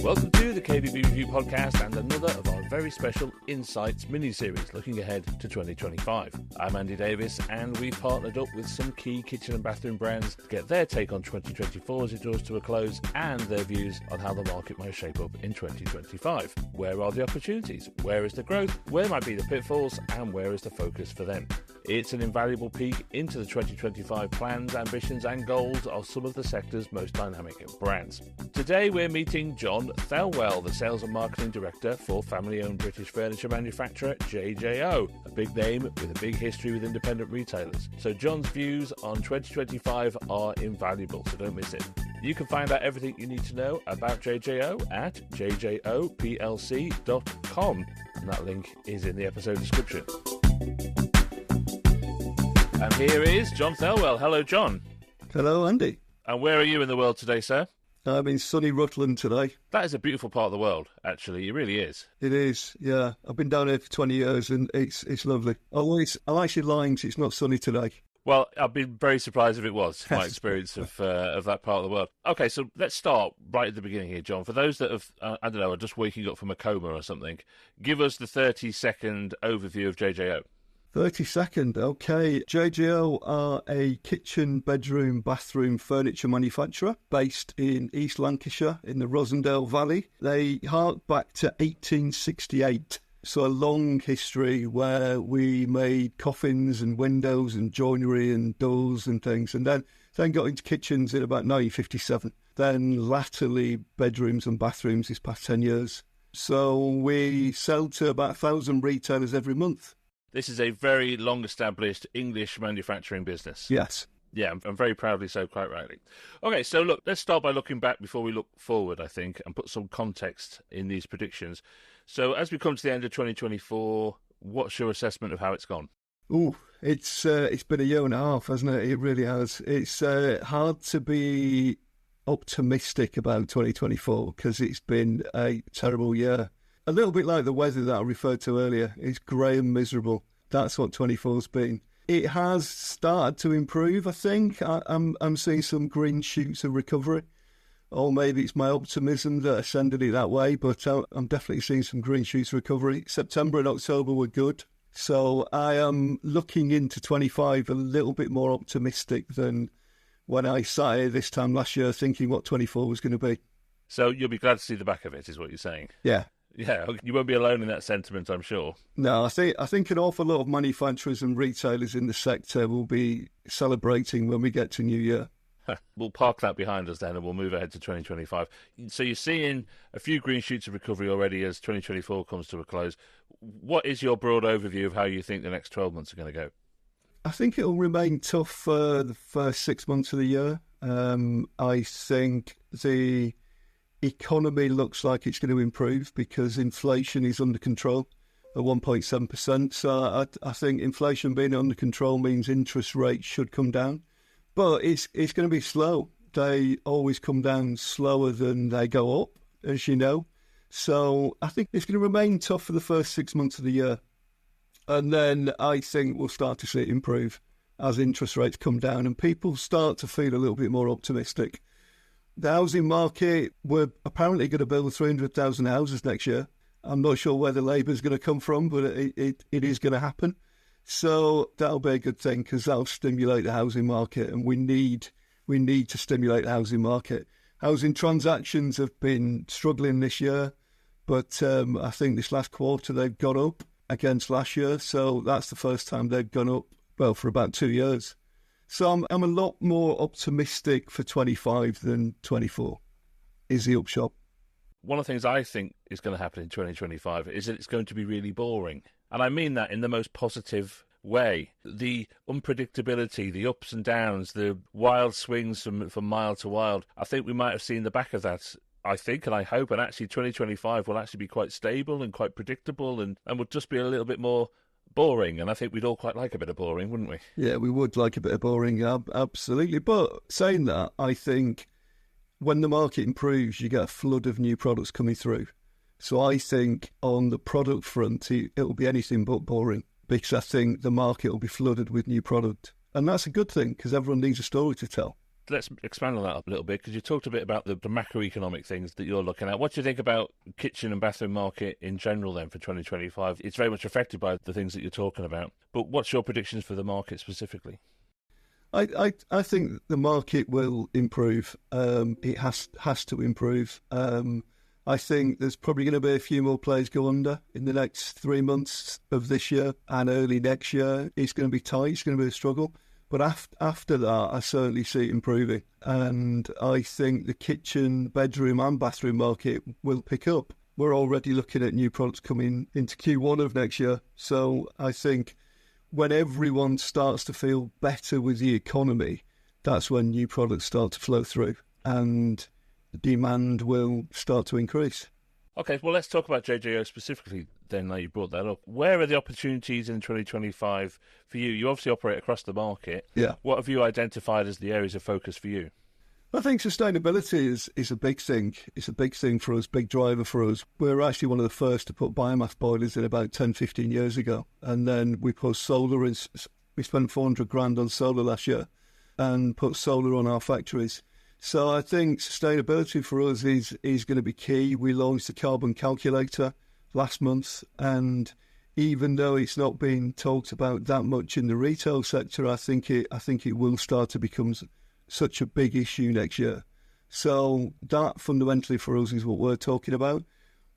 Welcome to the KBB Review podcast and another of our very special Insights mini-series looking ahead to 2025. I'm Andy Davies and we've partnered up with some key kitchen and bathroom brands to get their take on 2024 as it draws to a close and their views on how the market might shape up in 2025. Where are the opportunities? Where is the growth? Where might be the pitfalls? And where is the focus for them? It's an invaluable peek into the 2025 plans, ambitions and goals of some of the sector's most dynamic brands. Today we're meeting Jon Thelwell, the Sales and Marketing Director for family-owned British furniture manufacturer JJO, a big name with a big history with independent retailers. So Jon's views on 2025 are invaluable, so don't miss it. You can find out everything you need to know about JJO at jjoplc.com, and that link is in the episode description. And here is Jon Thelwell. Hello, Jon. Hello, Andy. And where are you in the world today, sir? I'm in sunny Rutland today. That is a beautiful part of the world, actually. It really is. It is, yeah. I've been down here for 20 years and it's lovely. I'm actually lying, it's not sunny today. Well, I'd be very surprised if it was, my experience of that part of the world. Okay, so let's start right at the beginning here, Jon. For those that have, I don't know, are just waking up from a coma or something, give us the 30-second overview of JJO. 30-second, okay. JJO are a kitchen, bedroom, bathroom furniture manufacturer based in East Lancashire in the Rosendale Valley. They hark back to 1868, so a long history where we made coffins and windows and joinery and doors and things, and then got into kitchens in about 1957. Then latterly bedrooms and bathrooms this past 10 years. So we sell to about 1,000 retailers every month. This is a very long-established English manufacturing business. Yes. Yeah, and very proudly so, quite rightly. Okay, so look, let's start by looking back before we look forward, I think, and put some context in these predictions. So as we come to the end of 2024, what's your assessment of how it's gone? Oh, it's been a year and a half, hasn't it? It really has. It's hard to be optimistic about 2024 because it's been a terrible year. A little bit like the weather that I referred to earlier. It's grey and miserable. That's what 24's been. It has started to improve, I think. I'm seeing some green shoots of recovery. Or maybe it's my optimism that ascended it that way, but I'm definitely seeing some green shoots of recovery. September and October were good. So I am looking into 25 a little bit more optimistic than when I sat here this time last year thinking what 24 was going to be. So you'll be glad to see the back of it, is what you're saying? Yeah. Yeah, you won't be alone in that sentiment, I'm sure. No, I think an awful lot of manufacturers and retailers in the sector will be celebrating when we get to New Year. We'll park that behind us then and we'll move ahead to 2025. So you're seeing a few green shoots of recovery already as 2024 comes to a close. What is your broad overview of how you think the next 12 months are going to go? I think it'll remain tough for the first 6 months of the year. I think the economy looks like it's going to improve because inflation is under control at 1.7%. So I think inflation being under control means interest rates should come down. But it's going to be slow. They always come down slower than they go up, as you know. So I think it's going to remain tough for the first 6 months of the year. And then I think we'll start to see it improve as interest rates come down and people start to feel a little bit more optimistic. The housing market, we're apparently going to build 300,000 houses next year. I'm not sure where the labour's going to come from, but it is going to happen. So that'll be a good thing because that'll stimulate the housing market, and we need to stimulate the housing market. Housing transactions have been struggling this year, but I think this last quarter they've gone up against last year. So that's the first time they've gone up, well, for about 2 years. So I'm a lot more optimistic for 25 than 24 is the upshot. One of the things I think is going to happen in 2025 is that it's going to be really boring. And I mean that in the most positive way. The unpredictability, the ups and downs, the wild swings from mile to wild, I think we might have seen the back of that, I think, and I hope. And actually 2025 will actually be quite stable and quite predictable and will just be a little bit more boring, and I think we'd all quite like a bit of boring, wouldn't we? Yeah, we would like a bit of boring, absolutely. But saying that, I think when the market improves, you get a flood of new products coming through. So I think on the product front, it'll be anything but boring because I think the market will be flooded with new product. And that's a good thing because everyone needs a story to tell. Let's expand on that a little bit, because you talked a bit about the macroeconomic things that you're looking at. What do you think about kitchen and bathroom market in general then for 2025? It's very much affected by the things that you're talking about, but what's your predictions for the market specifically? I think the market will improve. It has to improve. I think there's probably going to be a few more players go under in the next 3 months of this year and early next year. It's going to be tight. It's going to be a struggle. But after that, I certainly see it improving. And I think the kitchen, bedroom and bathroom market will pick up. We're already looking at new products coming into Q1 of next year. So I think when everyone starts to feel better with the economy, that's when new products start to flow through and the demand will start to increase. Okay, well, let's talk about JJO specifically then, now you brought that up. Where are the opportunities in 2025 for you? You obviously operate across the market. Yeah. What have you identified as the areas of focus for you? I think sustainability is a big thing. It's a big thing for us, big driver for us. We're actually one of the first to put biomass boilers in about 10, 15 years ago. And then we put solar in. We spent 400 grand on solar last year and put solar on our factories. So I think sustainability for us is going to be key. We launched the carbon calculator last month, and even though it's not being talked about that much in the retail sector, I think it will start to become such a big issue next year. So that fundamentally for us is what we're talking about,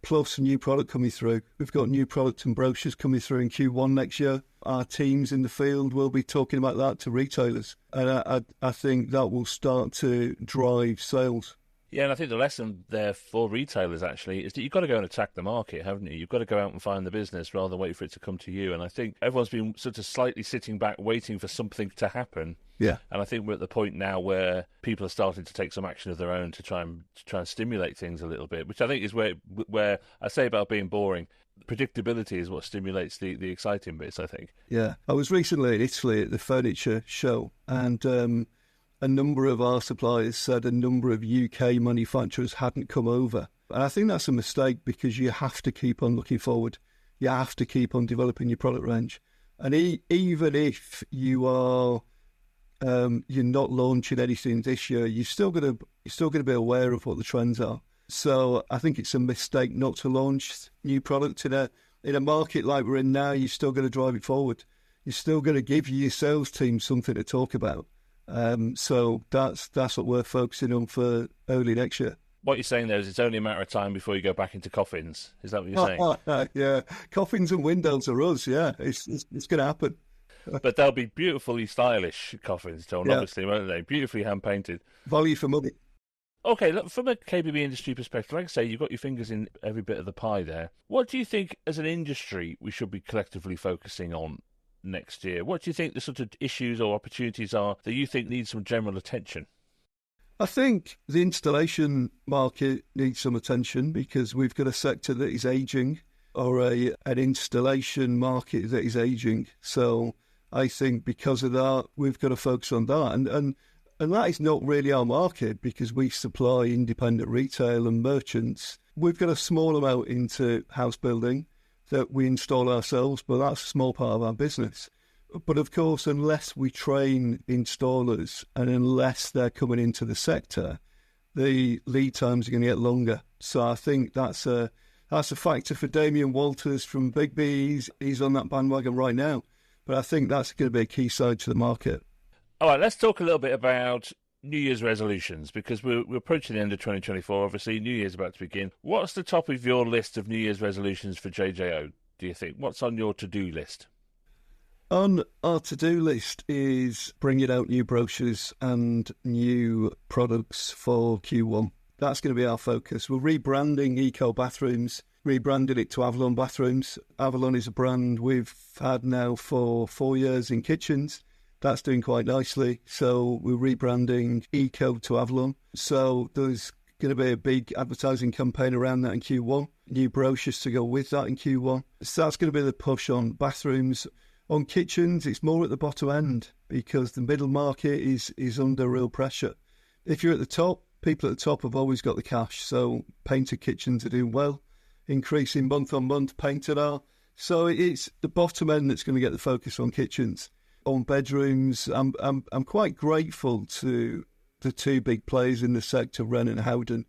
plus a new product coming through. We've got new products and brochures coming through in Q1 next year. Our teams in the field will be talking about that to retailers. And I think that will start to drive sales. Yeah, and I think the lesson there for retailers actually is that you've got to go and attack the market, haven't you? You've got to go out and find the business rather than wait for it to come to you. And I think everyone's been sort of slightly sitting back waiting for something to happen. Yeah. And I think we're at the point now where people are starting to take some action of their own to try and stimulate things a little bit, which I think is where I say about being boring. Predictability is what stimulates the exciting bits, I think. Yeah. I was recently in Italy at the furniture show, and a number of our suppliers said a number of UK manufacturers hadn't come over. And I think that's a mistake, because you have to keep on looking forward. You have to keep on developing your product range. And even if you are you're not launching anything this year, you're still going to be aware of what the trends are. So I think it's a mistake not to launch new product in a market like we're in now. You're still going to drive it forward. You're still going to give your sales team something to talk about. So that's what we're focusing on for early next year. What you're saying there is it's only a matter of time before you go back into coffins. Is that what you're saying? Yeah, coffins and windows are us. Yeah, it's going to happen. But they'll be beautifully stylish coffins, Jon, obviously, won't they? Beautifully hand-painted. Value for money. Okay, look, from a KBB industry perspective, like I say, you've got your fingers in every bit of the pie there. What do you think, as an industry, we should be collectively focusing on next year? What do you think the sort of issues or opportunities are that you think need some general attention? I think the installation market needs some attention, because we've got a sector that is ageing, or an installation market that is ageing. So I think because of that, we've got to focus on that. And that is not really our market, because we supply independent retail and merchants. We've got a small amount into house building that we install ourselves, but that's a small part of our business. But of course, unless we train installers and unless they're coming into the sector, the lead times are going to get longer. So I think that's a factor for Damien Walters from Big B. He's on that bandwagon right now. But I think that's going to be a key side to the market. All right, let's talk a little bit about New Year's resolutions, because we're approaching the end of 2024. Obviously, New Year's about to begin. What's the top of your list of New Year's resolutions for JJO, do you think? What's on your to-do list? On our to-do list is bringing out new brochures and new products for Q1. That's going to be our focus. We're rebranding Eco Bathrooms, rebranding it to Avalon Bathrooms. Avalon is a brand we've had now for 4 years in kitchens. That's doing quite nicely. So we're rebranding Eco to Avalon. So there's going to be a big advertising campaign around that in Q1. New brochures to go with that in Q1. So that's going to be the push on bathrooms. On kitchens, it's more at the bottom end, because the middle market is under real pressure. If you're at the top, people at the top have always got the cash. So painted kitchens are doing well, increasing month on month, painted are. So it's the bottom end that's going to get the focus on kitchens. On bedrooms, I'm quite grateful to the two big players in the sector, Wren and Howden,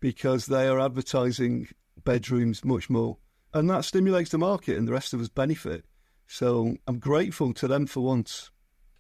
because they are advertising bedrooms much more. And that stimulates the market and the rest of us benefit. So I'm grateful to them for once.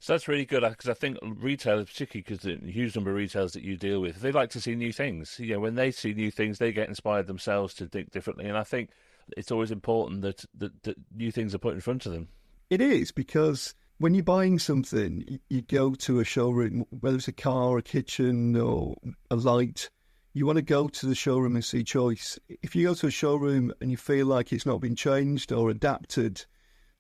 So that's really good, because I think retailers, particularly because the huge number of retailers that you deal with, they like to see new things. You know, when they see new things, they get inspired themselves to think differently. And I think it's always important that new things are put in front of them. It is, because when you're buying something, you go to a showroom, whether it's a car, a kitchen or a light, you want to go to the showroom and see choice. If you go to a showroom and you feel like it's not been changed or adapted,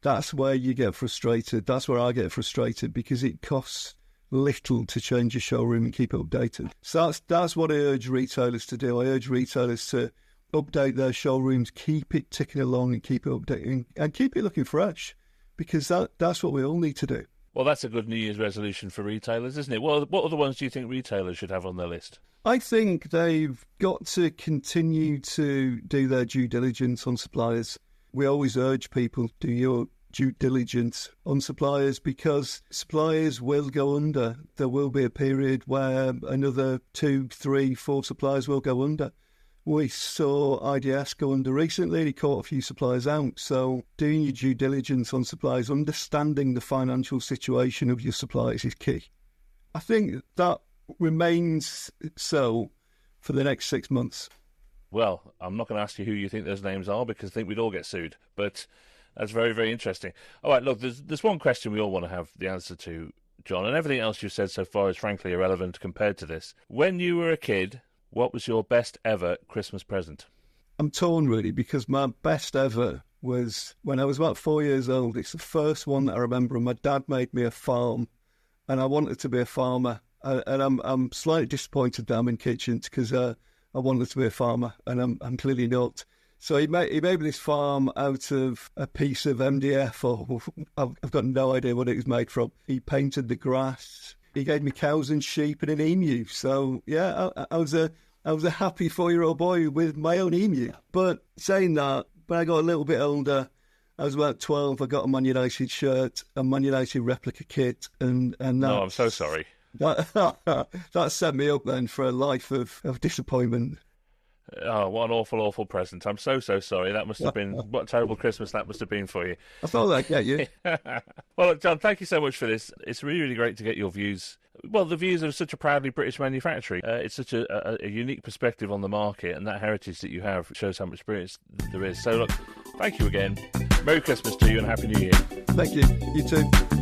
that's where you get frustrated. That's where I get frustrated, because it costs little to change a showroom and keep it updated. So that's what I urge retailers to do. I urge retailers to update their showrooms, keep it ticking along and keep it updating and keep it looking fresh, because that's what we all need to do. Well, that's a good New Year's resolution for retailers, isn't it? What other ones do you think retailers should have on their list? I think they've got to continue to do their due diligence on suppliers. We always urge people to do your due diligence on suppliers, because suppliers will go under. There will be a period where another 2, 3, 4 suppliers will go under. We saw IDS go under recently. He caught a few suppliers out. So doing your due diligence on suppliers, understanding the financial situation of your suppliers is key. I think that remains so for the next 6 months. Well, I'm not going to ask you who you think those names are, because I think we'd all get sued. But that's very, very interesting. All right, look, there's one question we all want to have the answer to, John, and everything else you've said so far is frankly irrelevant compared to this. When you were a kid, what was your best ever Christmas present? I'm torn, really, because my best ever was when I was about 4 years old. It's the first one that I remember, and my dad made me a farm, and I wanted to be a farmer. And I'm slightly disappointed that I'm in kitchens, because I wanted to be a farmer, and I'm clearly not. So he made me this farm out of a piece of MDF, or I've got no idea what it was made from. He painted the grass. He gave me cows and sheep and an emu. So yeah, I was a happy 4-year-old boy with my own emu. But saying that, when I got a little bit older, I was about 12. I got a Man United shirt, a Man United replica kit, and that. No, I'm so sorry. That set me up then for a life of disappointment. Oh, what an awful, awful present. I'm so sorry. That must have been, what a terrible Christmas that must have been for you. I thought I'd get you. Well, look, John, thank you so much for this. It's really, really great to get your views. Well, the views of such a proudly British manufacturer. It's such a unique perspective on the market, and that heritage that you have shows how much experience there is. So, look, thank you again. Merry Christmas to you and Happy New Year. Thank you. You too.